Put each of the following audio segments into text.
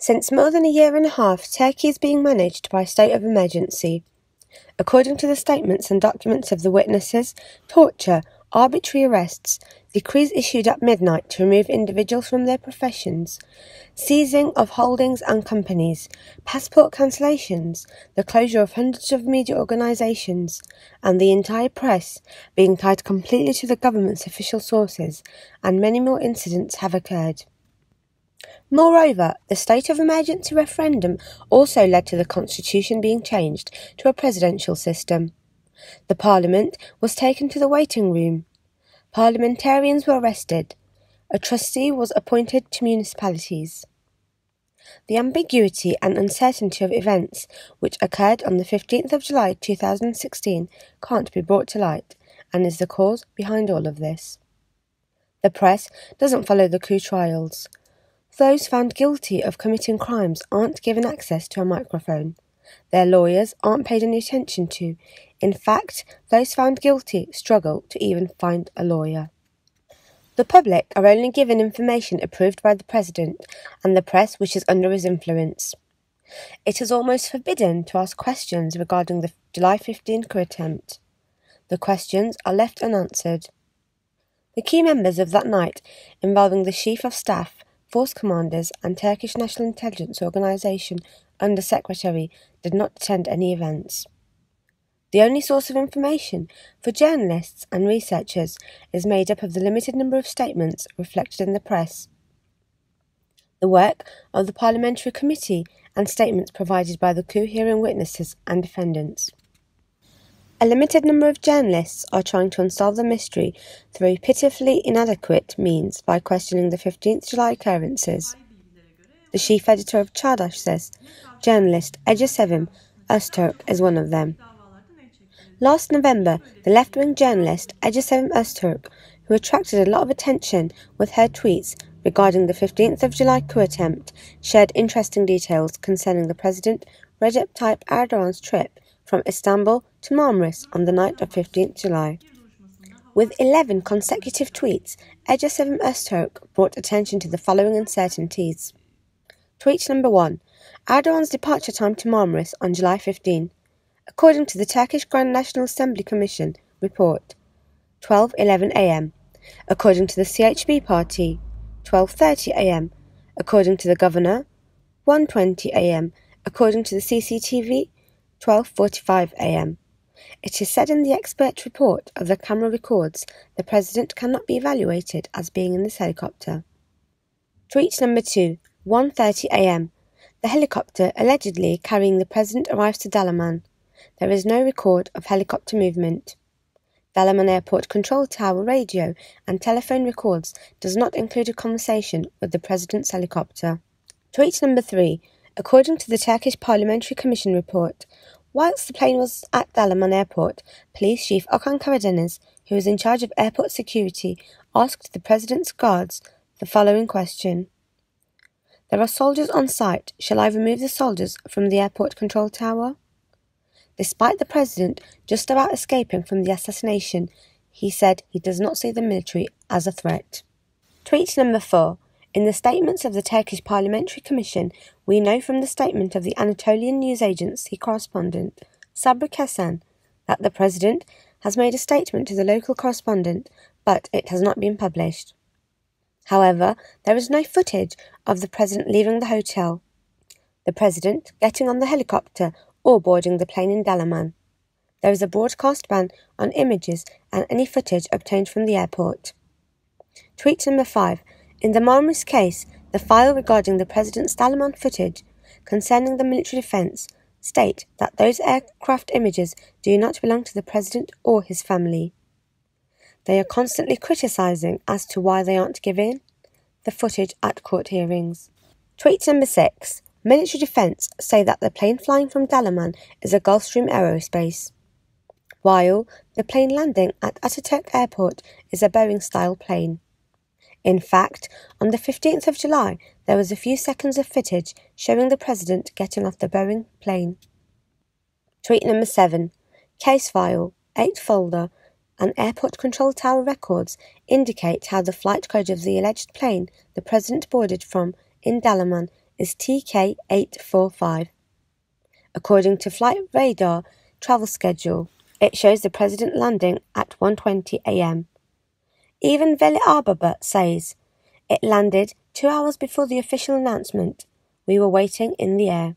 Since more than a year and a half, Turkey is being managed by a state of emergency. According to the statements and documents of the witnesses, torture, arbitrary arrests, decrees issued at midnight to remove individuals from their professions, seizing of holdings and companies, passport cancellations, the closure of hundreds of media organisations, and the entire press being tied completely to the government's official sources, and many more incidents have occurred. Moreover, the state of emergency referendum also led to the constitution being changed to a presidential system. The parliament was taken to the waiting room. Parliamentarians were arrested. A trustee was appointed to municipalities. The ambiguity and uncertainty of events which occurred on the 15th of July 2016 can't be brought to light and is the cause behind all of this. The press doesn't follow the coup trials. Those found guilty of committing crimes aren't given access to a microphone. Their lawyers aren't paid any attention to. In fact, those found guilty struggle to even find a lawyer. The public are only given information approved by the president and the press which is under his influence. It is almost forbidden to ask questions regarding the July 15 coup attempt. The questions are left unanswered. The key members of that night, involving the Chief of Staff, Force commanders and Turkish National Intelligence Organisation Under-Secretary did not attend any events. The only source of information for journalists and researchers is made up of the limited number of statements reflected in the press, the work of the Parliamentary Committee and statements provided by the coup hearing witnesses and defendants. A limited number of journalists are trying to unsolve the mystery through pitifully inadequate means by questioning the 15th July occurrences. The chief editor of Çağdaş says journalist Ece Sevim Öztürk is one of them. Last November, the left-wing journalist Ece Sevim Öztürk, who attracted a lot of attention with her tweets regarding the 15th of July coup attempt, shared interesting details concerning the President Recep Tayyip Erdogan's trip from Istanbul to Marmaris on the night of 15th July. With 11 consecutive tweets, Ece Sevim Öztürk brought attention to the following uncertainties. Tweet number 1. Erdogan's departure time to Marmaris on July 15. According to the Turkish Grand National Assembly Commission report, 12:11 a.m. According to the CHP party, 12:30 a.m. According to the governor, 1:20 a.m. According to the CCTV, 12:45 a.m. It is said in the expert report of the camera records the president cannot be evaluated as being in this helicopter. Tweet number 2, 1:30 a.m. The helicopter allegedly carrying the president arrives to Dalaman. There is no record of helicopter movement. Dalaman Airport Control Tower radio and telephone records does not include a conversation with the president's helicopter. Tweet number 3. According to the Turkish Parliamentary Commission report, whilst the plane was at Dalaman Airport, Police Chief Okan Karadeniz, who was in charge of airport security, asked the president's guards the following question. There are soldiers on site. Shall I remove the soldiers from the airport control tower? Despite the president just about escaping from the assassination, he said he does not see the military as a threat. Tweet number 4. In the statements of the Turkish Parliamentary Commission, we know from the statement of the Anatolian news agency correspondent, Sabri Kesan, that the president has made a statement to the local correspondent, but it has not been published. However, there is no footage of the president leaving the hotel, the president getting on the helicopter or boarding the plane in Dalaman. There is a broadcast ban on images and any footage obtained from the airport. Tweet number 5. In the Marmaris case, the file regarding the president's Dalaman footage concerning the military defence state that those aircraft images do not belong to the president or his family. They are constantly criticising as to why they aren't given the footage at court hearings. Tweet number 6. Military defence say that the plane flying from Dalaman is a Gulfstream aerospace, while the plane landing at Ataturk Airport is a Boeing-style plane. In fact, on the 15th of July, there was a few seconds of footage showing the president getting off the Boeing plane. Tweet number 7. Case file, 8 folder, and airport control tower records indicate how the flight code of the alleged plane the president boarded from in Dalaman is TK845. According to flight radar travel schedule, it shows the president landing at 1:20 a.m. Even Veli Ağbaba says, "It landed 2 hours before the official announcement. We were waiting in the air."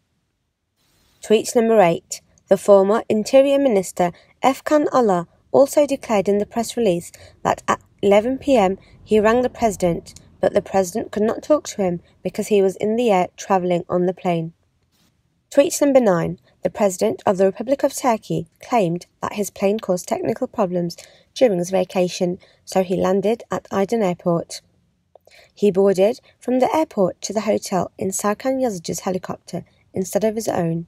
Tweet number 8. The former Interior Minister Efkan Ala also declared in the press release that at 11 p.m. he rang the president, but the president could not talk to him because he was in the air travelling on the plane. Tweet number 9. The President of the Republic of Turkey claimed that his plane caused technical problems during his vacation, so he landed at Aydın Airport. He boarded from the airport to the hotel in Serkan Yazıcı's helicopter instead of his own.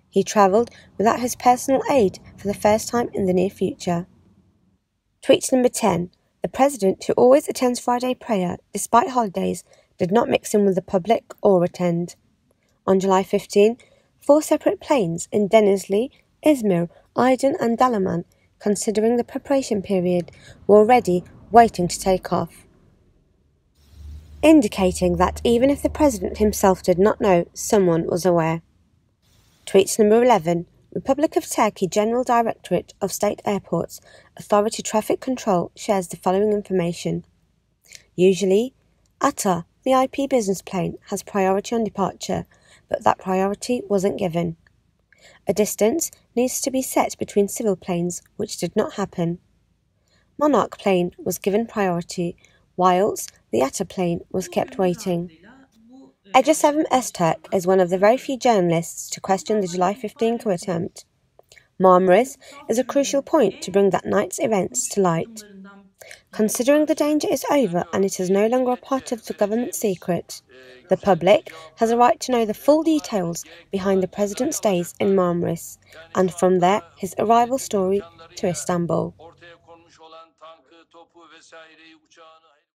He travelled without his personal aide for the first time in the near future. Tweet number 10. The President, who always attends Friday prayer despite holidays, did not mix in with the public or attend. On July 15, 4 separate planes in Denizli, Izmir, Aydın and Dalaman, considering the preparation period, were already waiting to take off, indicating that even if the President himself did not know, someone was aware. Tweet number 11. Republic of Turkey General Directorate of State Airports Authority Traffic Control shares the following information. Usually, ATA VIP business plane has priority on departure, but that priority wasn't given. A distance needs to be set between civil planes, which did not happen. Monarch plane was given priority, whilst the ATA plane was kept waiting. Ece Sevim Öztürk is one of the very few journalists to question the July 15 coup attempt. Marmaris is a crucial point to bring that night's events to light. Considering the danger is over and it is no longer a part of the government secret, the public has a right to know the full details behind the president's stays in Marmaris, and from there his arrival story to Istanbul.